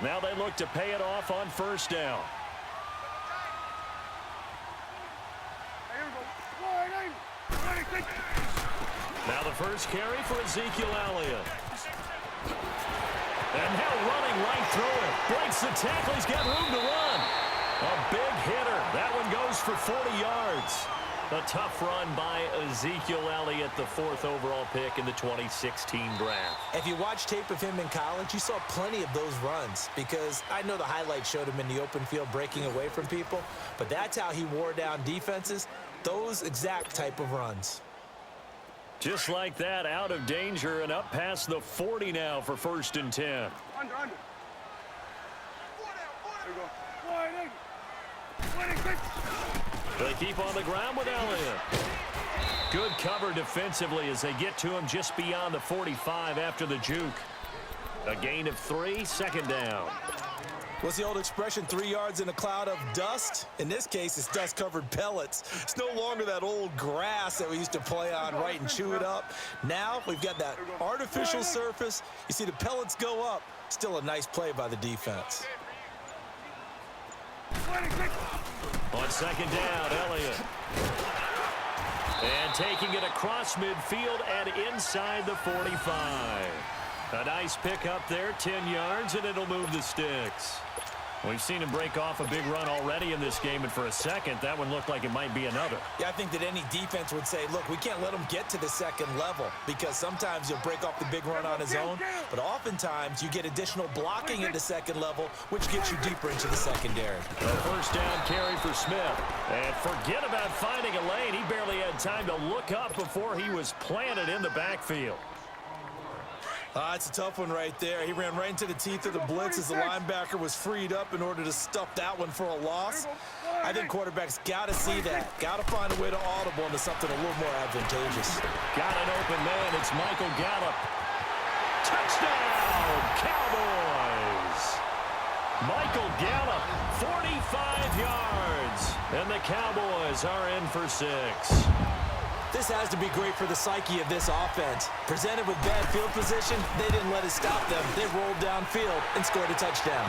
Now they look to pay it off on first down. Now the first carry for Ezekiel Elliott. And now running right through it. Breaks the tackle. He's got room to run. A big hitter. That one goes for 40 yards. A tough run by Ezekiel Elliott, the 4th overall pick in the 2016 draft. If you watch tape of him in college, you saw plenty of those runs because I know the highlights showed him in the open field breaking away from people, but that's how he wore down defenses, those exact type of runs. Just like that, out of danger and up past the 40 now for 1st and 10. Under. There you go. They keep on the ground with Elliott. Good cover defensively as they get to him just beyond the 45 after the juke. A gain of 3, 2nd down. What's the old expression, 3 yards in a cloud of dust? In this case, it's dust-covered pellets. It's no longer that old grass that we used to play on, right, and chew it up. Now we've got that artificial surface. You see the pellets go up. Still a nice play by the defense. On 2nd down, Elliott. And taking it across midfield and inside the 45. A nice pick up there, 10 yards, and it'll move the sticks. We've seen him break off a big run already in this game, and for a second, that one looked like it might be another. Yeah, I think that any defense would say, look, we can't let him get to the 2nd level because sometimes he'll break off the big run on his own, but oftentimes you get additional blocking at the 2nd level, which gets you deeper into the secondary. A 1st down carry for Smith. And forget about finding a lane. He barely had time to look up before he was planted in the backfield. It's a tough one right there. He ran right into the teeth of the blitz as the linebacker was freed up in order to stuff that one for a loss. I think quarterbacks got to see that. Got to find a way to audible into something a little more advantageous. Got an open man. It's Michael Gallup. Touchdown, Cowboys! Michael Gallup, 45 yards. And the Cowboys are in for 6. This has to be great for the psyche of this offense. Presented with bad field position, they didn't let it stop them. They rolled downfield and scored a touchdown.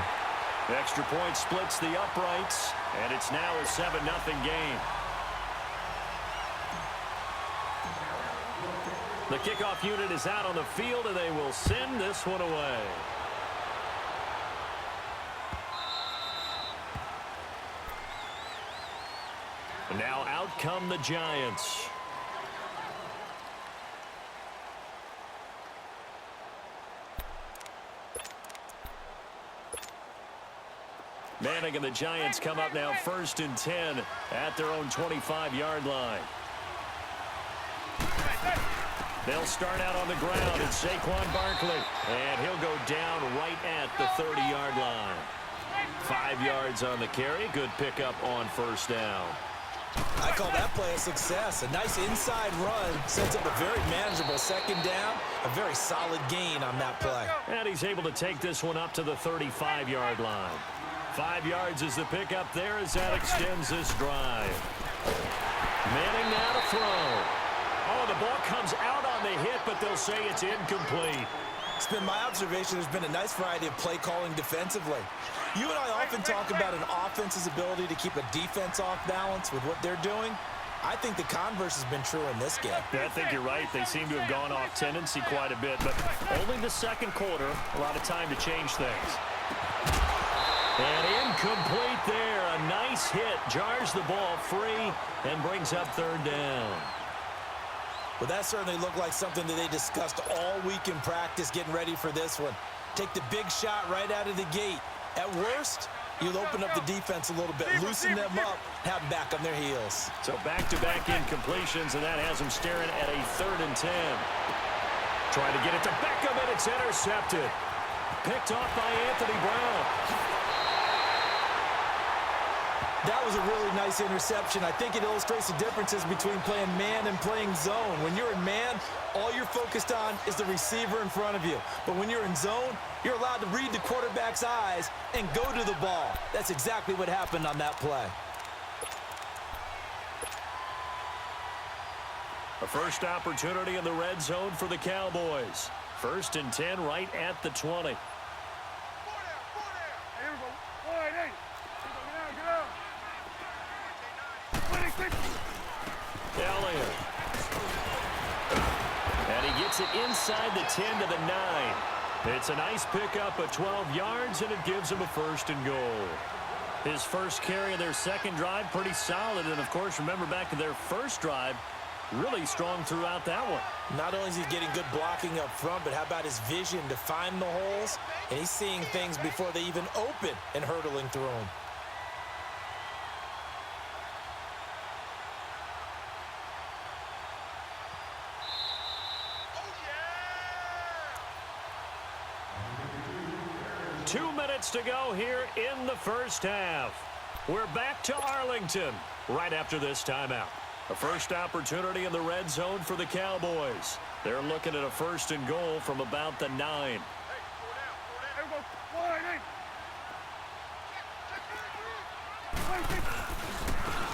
Extra point splits the uprights, and it's now a 7-0 game. The kickoff unit is out on the field, and they will send this one away. And now out come the Giants. Manning and the Giants come up now 1st and 10 at their own 25-yard line. They'll start out on the ground. It's Saquon Barkley, and he'll go down right at the 30-yard line. 5 yards on the carry. Good pickup on 1st down. I call that play a success. A nice inside run sets up a very manageable 2nd down. A very solid gain on that play. And he's able to take this one up to the 35-yard line. 5 yards is the pickup there as that extends this drive. Manning now to throw. Oh, the ball comes out on the hit, but they'll say it's incomplete. It's been my observation there's been a nice variety of play calling defensively. You and I often talk about an offense's ability to keep a defense off balance with what they're doing. I think the converse has been true in this game. Yeah, I think you're right. They seem to have gone off tendency quite a bit, but only the 2nd quarter, a lot of time to change things. And incomplete there. A nice hit. Jars the ball free and brings up 3rd down. Well, that certainly looked like something that they discussed all week in practice getting ready for this one. Take the big shot right out of the gate. At worst, you'll open up the defense a little bit, loosen them up, have them back on their heels. So back-to-back incompletions, and that has them staring at a 3rd and 10. Trying to get it to Beckham, and it's intercepted. Picked off by Anthony Brown. That was a really nice interception. I think it illustrates the differences between playing man and playing zone. When you're in man, all you're focused on is the receiver in front of you. But when you're in zone, you're allowed to read the quarterback's eyes and go to the ball. That's exactly what happened on that play. A first opportunity in the red zone for the Cowboys. 1st and 10 right at the 20. gets it inside the 10 to the 9. It's a nice pickup of 12 yards, and it gives him a 1st and goal. His first carry of their second drive, pretty solid. And, of course, remember back to their first drive, really strong throughout that one. Not only is he getting good blocking up front, but how about his vision to find the holes? And he's seeing things before they even open and hurtling through them. Yeah! 2 minutes to go here in the first half. We're back to Arlington right after this timeout. A first opportunity in the red zone for the Cowboys. They're looking at a 1st and goal from about the 9.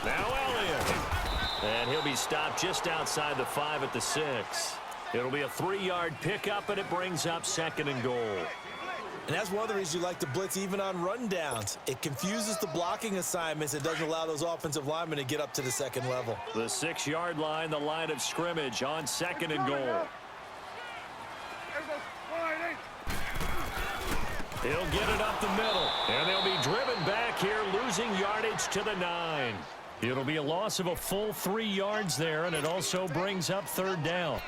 Now Elliott. And he'll be stopped just outside the 5 at the 6. It'll be a 3-yard pickup, and it brings up 2nd and goal. And that's one of the reasons you like to blitz even on rundowns. It confuses the blocking assignments. It doesn't allow those offensive linemen to get up to the 2nd level. The 6-yard line, the line of scrimmage on 2nd and goal. He'll get it up the middle, and they'll be driven back here, losing yardage to the 9. It'll be a loss of a full 3 yards there, and it also brings up 3rd down.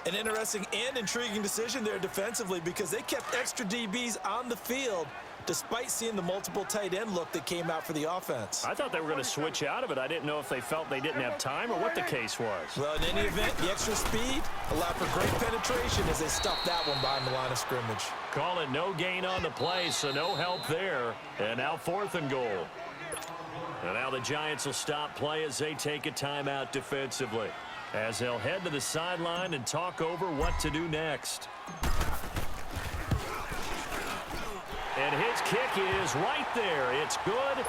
An interesting and intriguing decision there defensively because they kept extra DBs on the field despite seeing the multiple tight end look that came out for the offense. I thought they were going to switch out of it. I didn't know if they felt they didn't have time or what the case was. Well, in any event, the extra speed allowed for great penetration as they stuffed that one behind the line of scrimmage. Call it no gain on the play, so no help there. And now 4th and goal. And now the Giants will stop play as they take a timeout defensively, as they'll head to the sideline and talk over what to do next. And his kick is right there. It's good.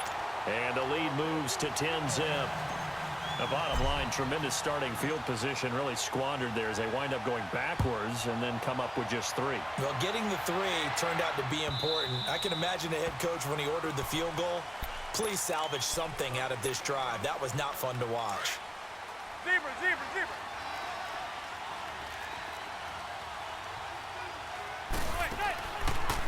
And the lead moves to 10-zip. The bottom line, tremendous starting field position, really squandered there as they wind up going backwards and then come up with just 3. Well, getting the 3 turned out to be important. I can imagine the head coach when he ordered the field goal. Please salvage something out of this drive. That was not fun to watch. Zebra, zebra, zebra.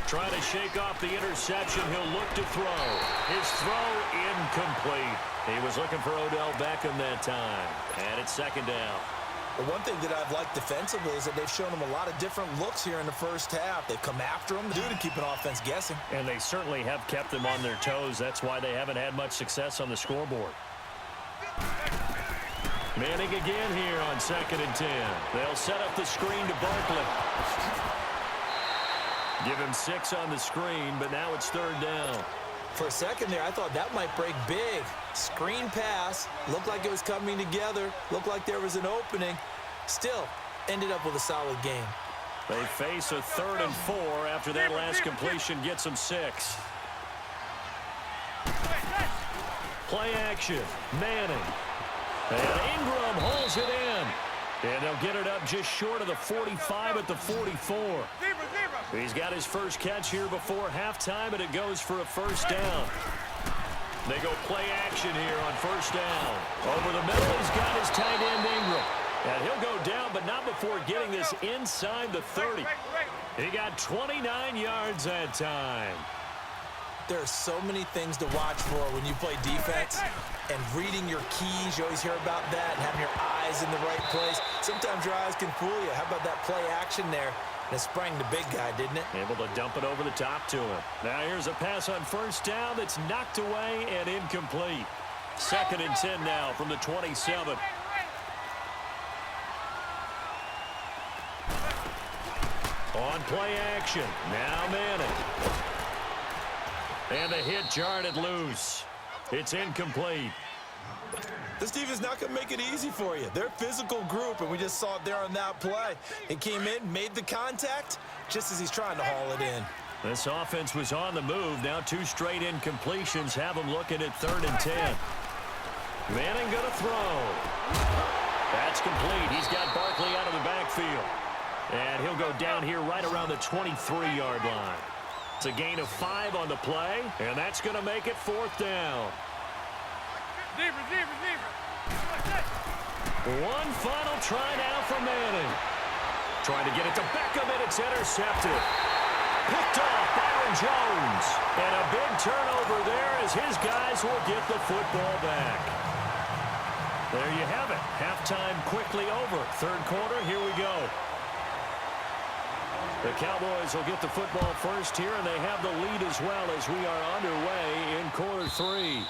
Trying to shake off the interception. He'll look to throw. His throw incomplete. He was looking for Odell Beckham that time. And it's 2nd down. Well, one thing that I've liked defensively is that they've shown him a lot of different looks here in the first half. They've come after him to keep an offense guessing. And they certainly have kept them on their toes. That's why they haven't had much success on the scoreboard. Manning again here on 2nd and 10. They'll set up the screen to Barkley. Give him 6 on the screen, but now it's 3rd down. For a second there, I thought that might break big. Screen pass. Looked like it was coming together. Looked like there was an opening. Still, ended up with a solid game. They face a 3rd and 4 after that last completion gets them 6. Play action. Manning. And Ingram holds it in. And they'll get it up just short of the 45 at the 44. He's got his first catch here before halftime, and it goes for a 1st down. They go play action here on 1st down. Over the middle, he's got his tight end Ingram. And he'll go down, but not before getting this inside the 30. He got 29 yards that time. There are so many things to watch for when you play defense. And reading your keys, you always hear about that, and having your eyes in the right place. Sometimes your eyes can fool you. How about that play action there? And it sprang the big guy, didn't it? Able to dump it over the top to him. Now here's a pass on 1st down that's knocked away and incomplete. 2nd and 10 now from the 27. On play action. Now Manning. And the hit jarred it loose. It's incomplete. This defense not going to make it easy for you. They're a physical group, and we just saw it there on that play. It came in, made the contact, just as he's trying to haul it in. This offense was on the move. Now 2 straight incompletions have them looking at 3rd and 10. Manning going to throw. That's complete. He's got Barkley out of the backfield. And he'll go down here right around the 23-yard line. It's a gain of 5 on the play, and that's going to make it 4th down. Zebra, zebra, zebra. One final try now for Manning. Trying to get it to Beckham, and it's intercepted. Picked off Byron Jones. And a big turnover there as his guys will get the football back. There you have it. Halftime quickly over. Third quarter, here we go. The Cowboys will get the football first here, and they have the lead as well as we are underway in quarter three.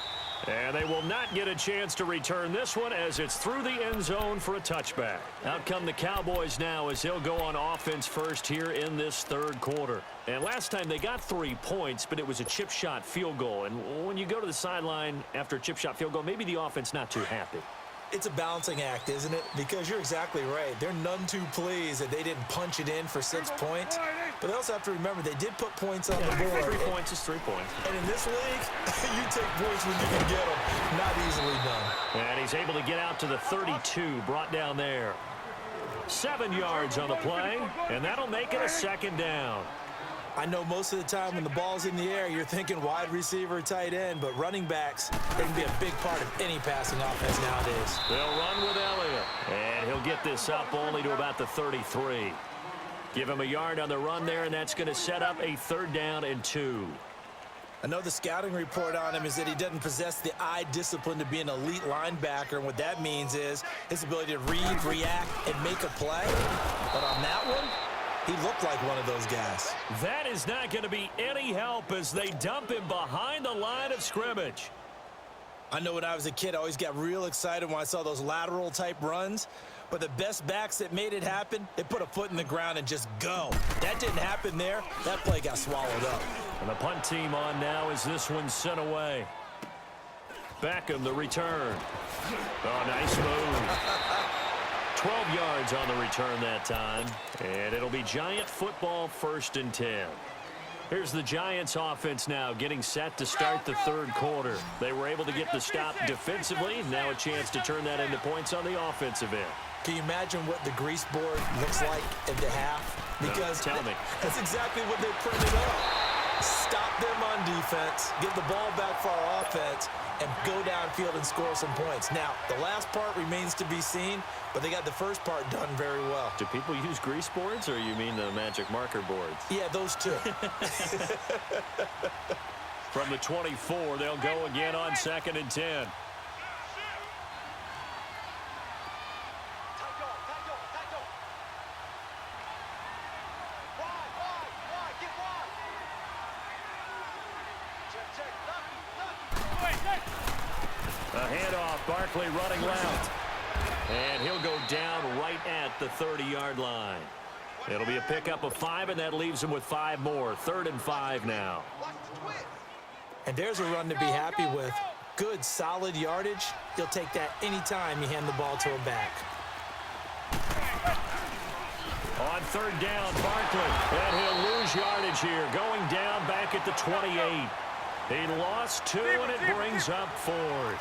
And they will not get a chance to return this one as it's through the end zone for a touchback. Out come the Cowboys now as they'll go on offense first here in this third quarter. And last time they got 3 points, but it was a chip shot field goal. And when you go to the sideline after a chip shot field goal, maybe the offense not too happy. It's a balancing act, isn't it? Because you're exactly right. They're none too pleased that they didn't punch it in for 6 points. But they also have to remember they did put points on the board. 3 points is 3 points. And in this league, you take points when you can get them. Not easily done. And he's able to get out to the 32, brought down there. 7 yards on the play, and that'll make it a second down. I know most of the time when the ball's in the air, you're thinking wide receiver, tight end, but running backs, they can be a big part of any passing offense nowadays. They'll run with Elliott, and he'll get this up only to about the 33. Give him a yard on the run there, and that's going to set up a 3rd down and 2. I know the scouting report on him is that he doesn't possess the eye discipline to be an elite linebacker, and what that means is his ability to read, react, and make a play. But on that one, he looked like one of those guys. That is not going to be any help as they dump him behind the line of scrimmage. I know when I was a kid, I always got real excited when I saw those lateral-type runs. But the best backs that made it happen, they put a foot in the ground and just go. That didn't happen there. That play got swallowed up. And the punt team on now as this one's sent away. Beckham, the return. Oh, nice move. 12 yards on the return that time. And it'll be Giant football 1st and 10. Here's the Giants offense now getting set to start the third quarter. They were able to get the stop defensively. Now a chance to turn that into points on the offensive end. Can you imagine what the grease board looks like at the half? Because no, tell me. That's exactly what they printed up. Stop them on defense, get the ball back for our offense, and go downfield and score some points. Now, the last part remains to be seen, but they got the first part done very well. Do people use grease boards, or you mean the magic marker boards? Yeah, those two. From the 24, they'll go again on 2nd and 10. A handoff, Barkley running left. And he'll go down right at the 30-yard line. It'll be a pickup of 5, and that leaves him with 5 more. 3rd and 5 now. And there's a run to be happy with. Good, solid yardage. He'll take that anytime you hand the ball to him back. On 3rd down, Barkley. And he'll lose yardage here. Going down back at the 28. He lost 2, and it brings up 4th.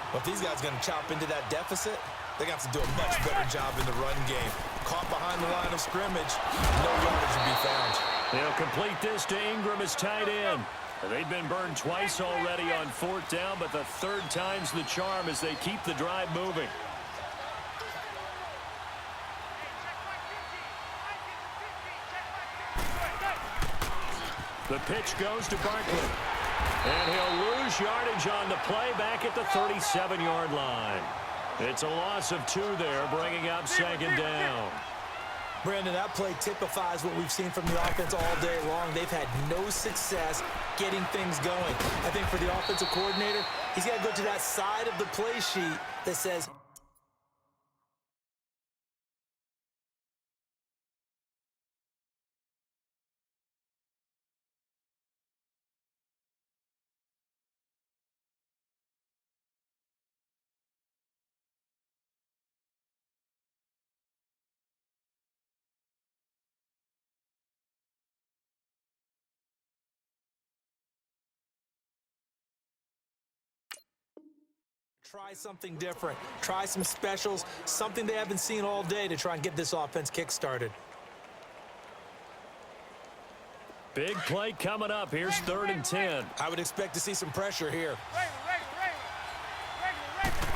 Well, if these guys are going to chop into that deficit, they're going to have to do a much better job in the run game. Caught behind the line of scrimmage, no yardage to be found. They'll complete this to Ingram as tight end. They've been burned twice already on 4th down, but the 3rd time's the charm as they keep the drive moving. The pitch goes to Barkley. And he'll lose yardage on the play back at the 37-yard line. It's a loss of 2 there, bringing up 2nd down. Brandon, that play typifies what we've seen from the offense all day long. They've had no success getting things going. I think for the offensive coordinator, he's got to go to that side of the play sheet that says, try something different. Try some specials, something they haven't seen all day to try and get this offense kick-started. Big play coming up. Here's 3rd and 10. I would expect to see some pressure here.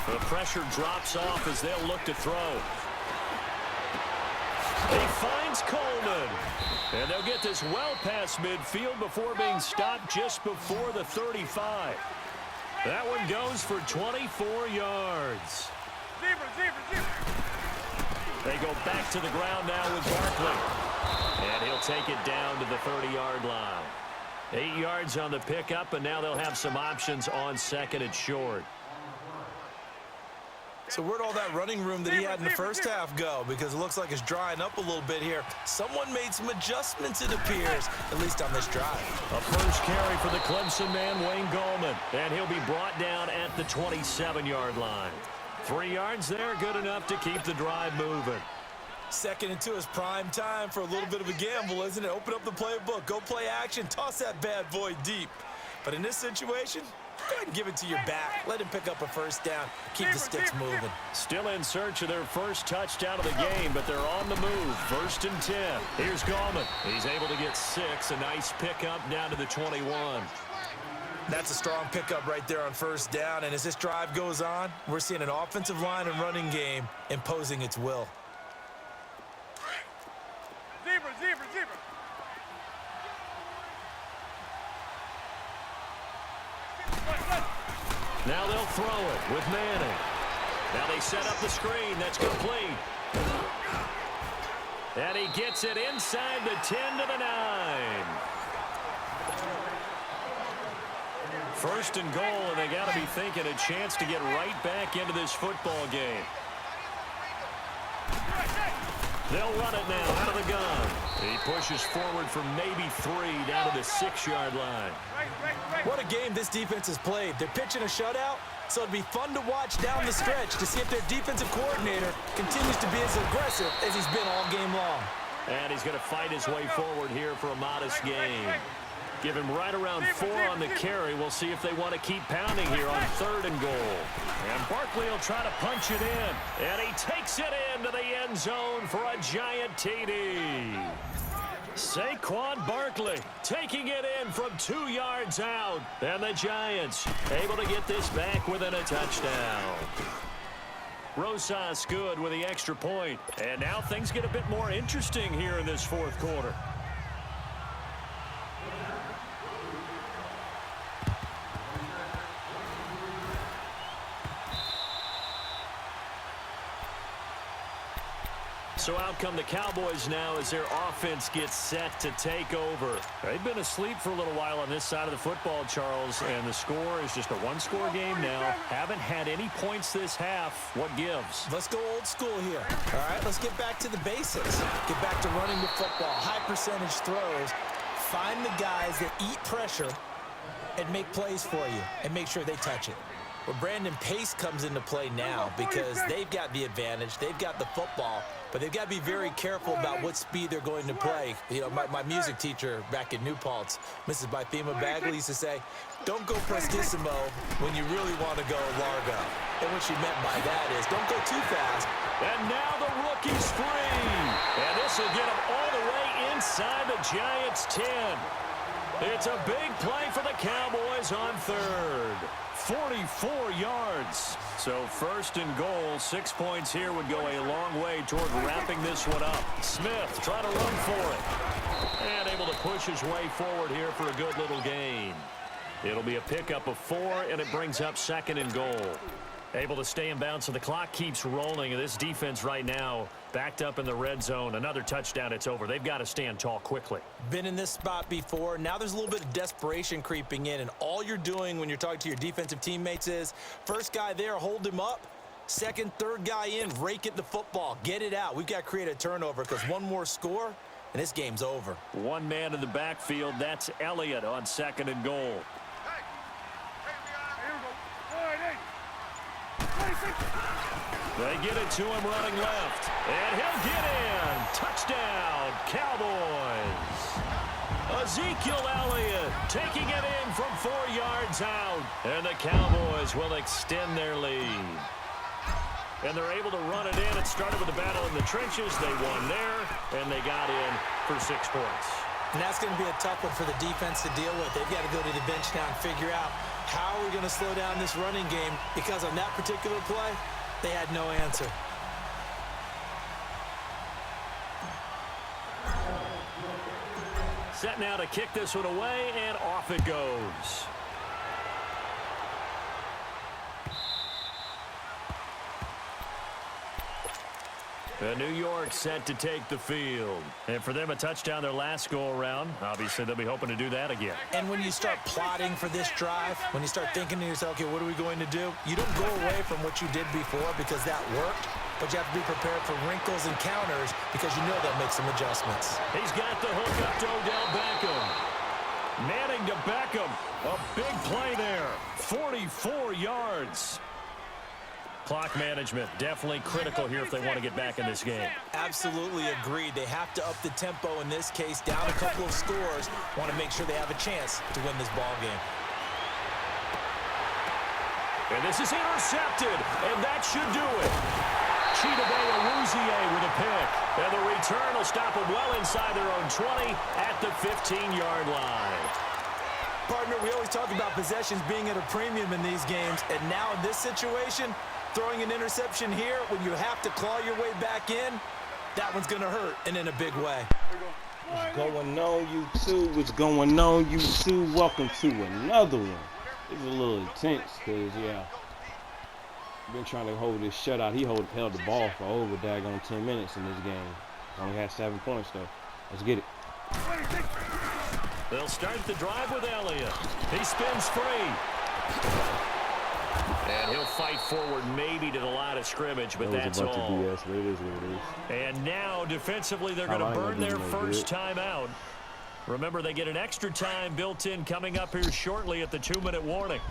The pressure drops off as they'll look to throw. He finds Coleman. And they'll get this well past midfield before being stopped just before the 35. That one goes for 24 yards. They go back to the ground now with Barkley. And he'll take it down to the 30-yard line. 8 yards on the pickup, and now they'll have some options on second and short. So where'd all that running room that he had in the first half go? Because it looks like it's drying up a little bit here. Someone made some adjustments, it appears, at least on this drive. A first carry for the Clemson man, Wayne Gallman. And he'll be brought down at the 27-yard line. 3 yards there, good enough to keep the drive moving. Second and 2 is prime time for a little bit of a gamble, isn't it? Open up the playbook, go play action, toss that bad boy deep. But in this situation, go ahead and give it to your back. Let him pick up a first down. Keep the sticks moving. Still in search of their first touchdown of the game, but they're on the move. First and 10. Here's Gallman. He's able to get 6. A nice pickup down to the 21. That's a strong pickup right there on first down. And as this drive goes on, we're seeing an offensive line and running game imposing its will. Zebra. Now they'll throw it with Manning. Now they set up the screen. That's complete. And he gets it inside the 10 to the 9. First and goal, and they got to be thinking a chance to get right back into this football game. They'll run it now out of the gun. He pushes forward for maybe 3 down to the 6-yard line. What a game this defense has played. They're pitching a shutout, so it'd be fun to watch down the stretch to see if their defensive coordinator continues to be as aggressive as he's been all game long. And he's going to fight his way forward here for a modest gain. Give him right around 4 on the carry. We'll see if they want to keep pounding here on 3rd and goal. And Barkley will try to punch it in. And he takes it into the end zone for a giant TD. Saquon Barkley taking it in from 2 yards out. And the Giants able to get this back within a touchdown. Rosas good with the extra point. And now things get a bit more interesting here in this 4th quarter. So out come the Cowboys now as their offense gets set to take over. They've been asleep for a little while on this side of the football, Charles, and the score is just a one-score game now. Haven't had any points this half. What gives? Let's go old school here. All right, let's get back to the basics. Get back to running the football, high percentage throws. Find the guys that eat pressure and make plays for you and make sure they touch it. Well, Brandon Pace comes into play now because they've got the advantage. They've got the football, but they've got to be very careful about what speed they're going to play. You know, my music teacher back in New Paltz, Mrs. Bythema Bagley, used to say, don't go prestissimo when you really want to go largo. And what she meant by that is don't go too fast. And now the rookie's free. And this will get him all the way inside the Giants' 10. It's a big play for the Cowboys on 3rd. 44 yards. So 1st and goal, 6 points here would go a long way toward wrapping this one up. Smith trying to run for it. And able to push his way forward here for a good little gain. It'll be a pickup of 4, and it brings up 2nd and goal. Able to stay in bounds, so the clock keeps rolling. And this defense right now backed up in the red zone. Another touchdown, it's over. They've got to stand tall quickly. Been in this spot before. Now there's a little bit of desperation creeping in, and all you're doing when you're talking to your defensive teammates is first guy there, hold him up. Second, third guy in, rake at the football. Get it out. We've got to create a turnover because one more score, and this game's over. One man in the backfield. That's Elliott on 2nd and goal. They get it to him running left. And he'll get in. Touchdown, Cowboys. Ezekiel Elliott taking it in from 4 yards out. And the Cowboys will extend their lead. And they're able to run it in. It started with a battle in the trenches. They won there, and they got in for 6 points. And that's going to be a tough one for the defense to deal with. They've got to go to the bench now and figure out how are we going to slow down this running game, because on that particular play, they had no answer. Set now to kick this one away, and off it goes. New York set to take the field. And for them, a touchdown their last go-around. Obviously, they'll be hoping to do that again. And when you start plotting for this drive, when you start thinking to yourself, okay, what are we going to do? You don't go away from what you did before because that worked, but you have to be prepared for wrinkles and counters because you know they'll make some adjustments. He's got the hook up to Odell Beckham. Manning to Beckham. A big play there. 44 yards. Clock management definitely critical here if they want to get back in this game. Absolutely agreed. They have to up the tempo in this case, down a couple of scores. Want to make sure they have a chance to win this ball game. And this is intercepted, and that should do it. Chidobe with a pick. And the return will stop them well inside their own 20 at the 15-yard line. Partner, we always talk about possessions being at a premium in these games, and now in this situation, throwing an interception here when you have to claw your way back in, that one's going to hurt, and in a big way. What's going on, YouTube? What's going on, YouTube? Welcome to another one. It's a little intense because, yeah, been trying to hold this shutout. He held the ball for over daggone 10 minutes in this game. Only had 7 points, though. Let's get it. They'll start the drive with Elliott. He spins free. And he'll fight forward maybe to the line of scrimmage, but that's all. That was a bunch of BS, but it is what it is. And now, defensively, they're going to burn their first time out. Remember, they get an extra time built in coming up here shortly at the 2-minute warning.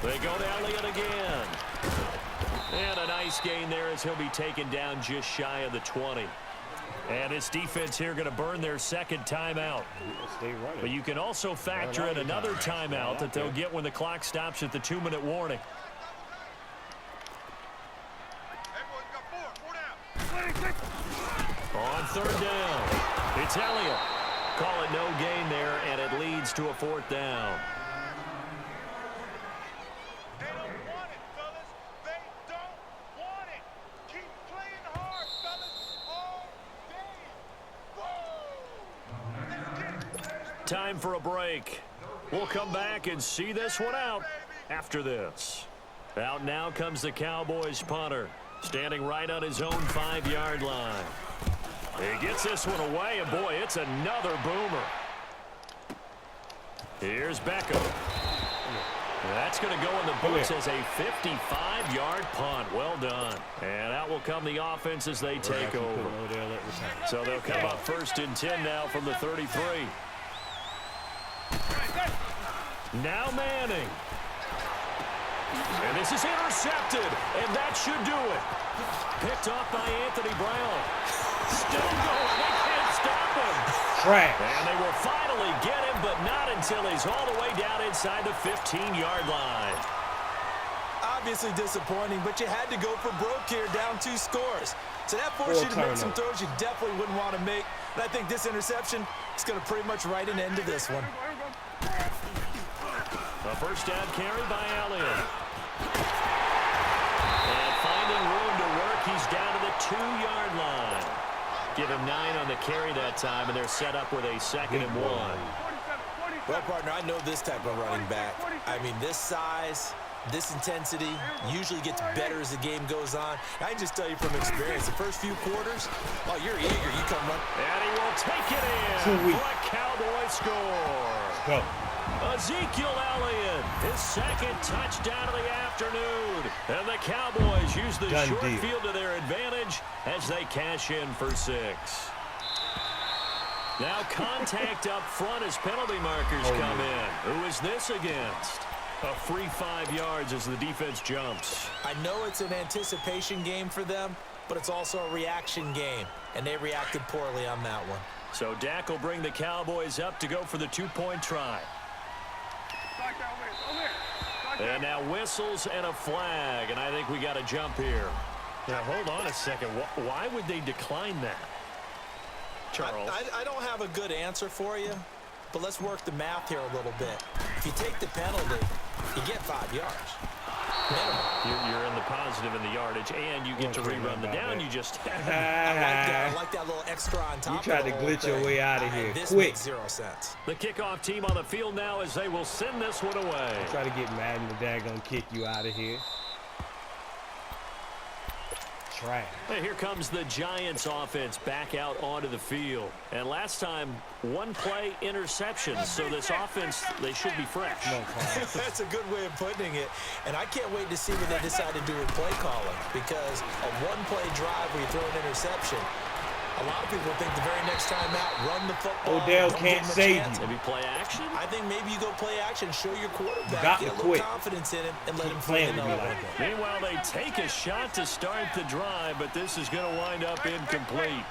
They go to Elliott again. And a nice gain there as he'll be taken down just shy of the 20. And this defense here going to burn their second timeout. But you can also factor in another timeout that they'll get when the clock stops at the 2-minute warning. On third down, it's Elliott. Call it no gain there, and it leads to a 4th down. Time for a break. We'll come back and see this one out after this. Out now comes the Cowboys punter, standing right on his own 5-yard line. He gets this one away, and boy, it's another boomer. Here's Beckham. That's going to go in the books as a 55-yard punt. Well done. And out will come the offense as they take over. So they'll come up 1st and 10 now from the 33. Now Manning. And this is intercepted, and that should do it. Picked off by Anthony Brown. Still going. They can't stop him. Trash. And they will finally get him, but not until he's all the way down inside the 15-yard line. Obviously disappointing, but you had to go for broke here, down 2 scores. So that forced you to make some throws you definitely wouldn't want to make. And I think this interception is going to pretty much write an end to this one. A first down carry by Elliott. And finding room to work, he's down to the 2-yard line. Give him 9 on the carry that time, and they're set up with a 2nd and 1. Well, partner, I know this type of running back. I mean, this size, this intensity usually gets better as the game goes on. I can just tell you from experience, the first few quarters, oh, you're eager. You come run. And he will take it in for a Cowboy score. Go. Ezekiel Elliott, his 2nd touchdown of the afternoon. And the Cowboys use the short field to their advantage as they cash in for 6. Now contact up front as penalty markers come in. Who is this against? A free 5 yards as the defense jumps. I know it's an anticipation game for them, but it's also a reaction game, and they reacted poorly on that one. So Dak will bring the Cowboys up to go for the 2-point try. And now whistles and a flag, and I think we got a jump here. Now, hold on a second. Why would they decline that? Charles? I don't have a good answer for you, but let's work the math here a little bit. If you take the penalty, you get 5 yards. You're in the positive in the yardage, and you get to rerun the down. You just I like that. I like that little extra on top. You tried to glitch your way out of here quick. Makes 0 sense. The kickoff team on the field now as they will send this one away. Try to get Madden the daggone kick you out of here. Trash. Hey, here comes the Giants offense back out onto the field. And last time, one play interception. So this offense, they should be fresh. No, That's a good way of putting it. And I can't wait to see what they decide to do with play calling. Because a one-play drive where you throw an interception, a lot of people think the very next time out, run the football. Odell can't save you. Maybe play action? I think maybe you go play action, show your quarterback, Got get to a little quit. confidence in him, and let him Playing fling with me another like one. that. Meanwhile, they take a shot to start the drive, but this is going to wind up incomplete.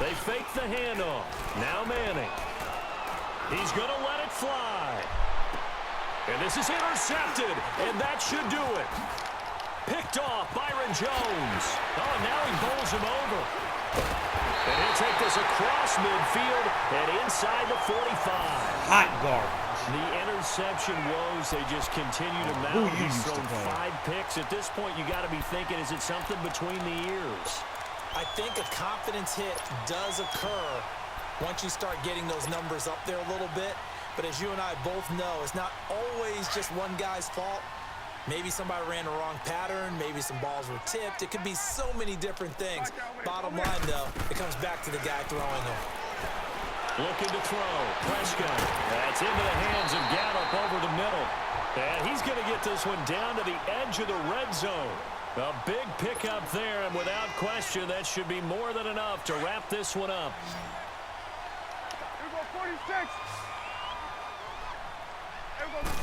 They fake the handoff. Now Manning. He's going to let it fly. And this is intercepted, and that should do it. Picked off Byron Jones. Oh, now he bowls him over. And he'll take this across midfield and inside the 45. Hot garbage. The interception woes, they just continue to mount. He's thrown 5 picks. At this point, you got to be thinking, is it something between the ears? I think a confidence hit does occur once you start getting those numbers up there a little bit. But as you and I both know, it's not always just one guy's fault. Maybe somebody ran the wrong pattern. Maybe some balls were tipped. It could be so many different things. Bottom line, though, it comes back to the guy throwing them. Looking to throw. Prescott. That's into the hands of Gallup over the middle. And he's going to get this one down to the edge of the red zone. A big pickup there, and without question, that should be more than enough to wrap this one up. Here we go, 46. Here we go.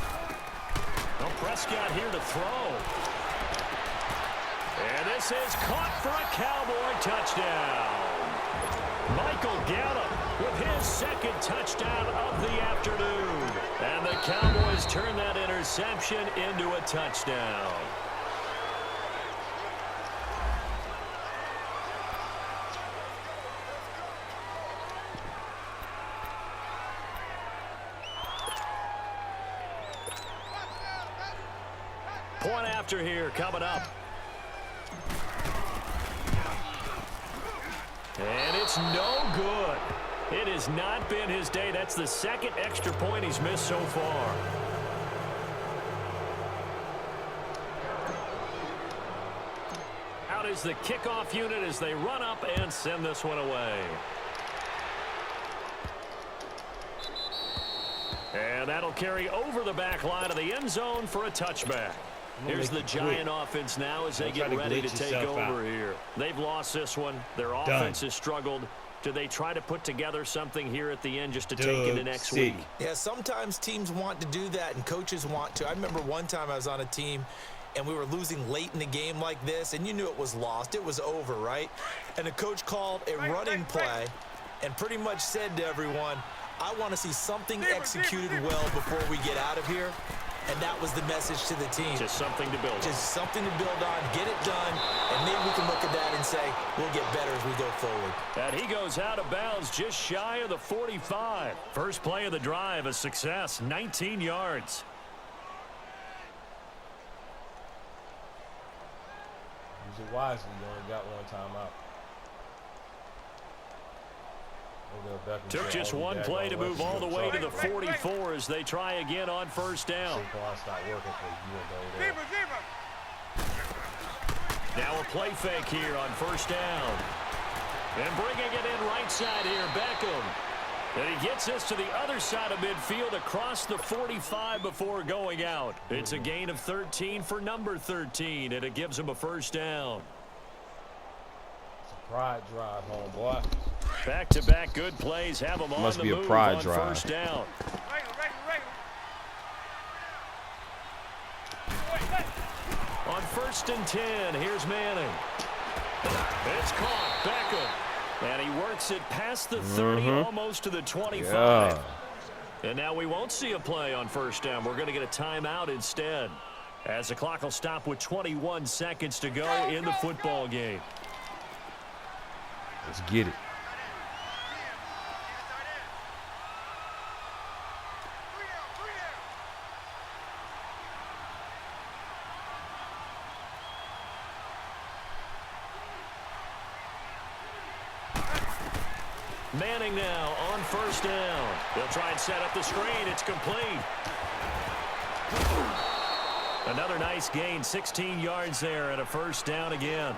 Well, Prescott here to throw. And this is caught for a Cowboy touchdown. Michael Gallup with his second touchdown of the afternoon. And the Cowboys turn that interception into a touchdown. Point after here coming up. And it's no good. It has not been his day. That's the second extra point he's missed so far. Out is the kickoff unit as they run up and send this one away. And that'll carry over the back line of the end zone for a touchback. Here's the Giant offense now as they get ready to take over here. They've lost this one. Their offense has struggled. Do they try to put together something here at the end just to take into next week? Yeah, sometimes teams want to do that and coaches want to. I remember one time I was on a team and we were losing late in the game like this, and you knew it was lost. It was over, right? And the coach called a running play and pretty much said to everyone, I want to see something executed well before we get out of here. And that was the message to the team. Just something to build on. Just something to build on, get it done, and maybe we can look at that and say, we'll get better as we go forward. And he goes out of bounds just shy of the 45. First play of the drive, a success, 19 yards. Use it wisely. You only got one timeout. Took just one play to move all the way to the 44 as they try again on first down. Now a play fake here on first down. And bringing it in right side here, Beckham. And he gets this to the other side of midfield across the 45 before going out. It's a gain of 13 for number 13, and it gives him a first down. It's a pride drive, homeboy. Back-to-back good plays have them on the move on first down. On first and 10, here's Manning. It's caught. Beckham. And he works it past the 30, almost to the 25. Yeah. And now we won't see a play on first down. We're going to get a timeout instead, as the clock will stop with 21 seconds to go in the football game. Let's get it. Manning now on first down. They'll try and set up the screen. It's complete. Another nice gain, 16 yards there and a first down again.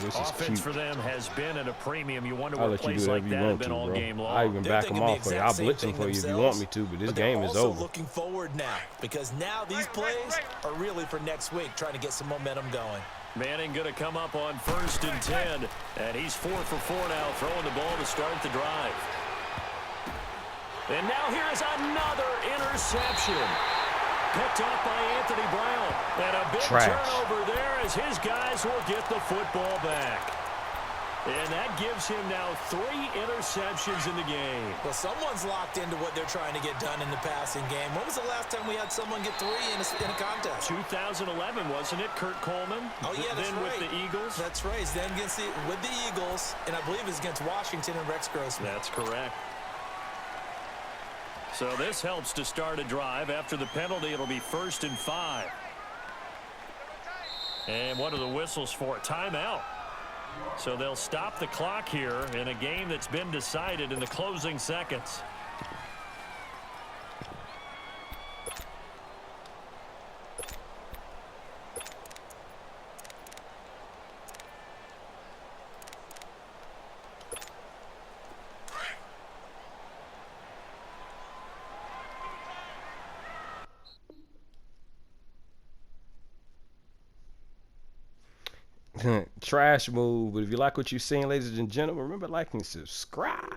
Offense for them has been at a premium. You wonder what a place like that has been all game long. I even back them off for you. I'll blitz them for you if you want me to, but this game is over. Looking forward now because now these plays are really for next week, trying to get some momentum going. Manning going to come up on first and 10, and he's 4 for 4 now, throwing the ball to start the drive. And now here's another interception. Picked up by Anthony Brown. And a big turnover there as his guys will get the football back. And that gives him now 3 interceptions in the game. Well, someone's locked into what they're trying to get done in the passing game. When was the last time we had someone get 3 in a contest? 2011, wasn't it, Kurt Coleman? Oh, yeah, that's then right. With the Eagles? That's right. Then with the Eagles, and I believe it's against Washington and Rex Grossman. That's correct. So this helps to start a drive. After the penalty, it'll be 1st and 5. And what are the whistles for? Timeout. So they'll stop the clock here in a game that's been decided in the closing seconds. Trash move, but if you like what you've seen, ladies and gentlemen, remember, like and subscribe.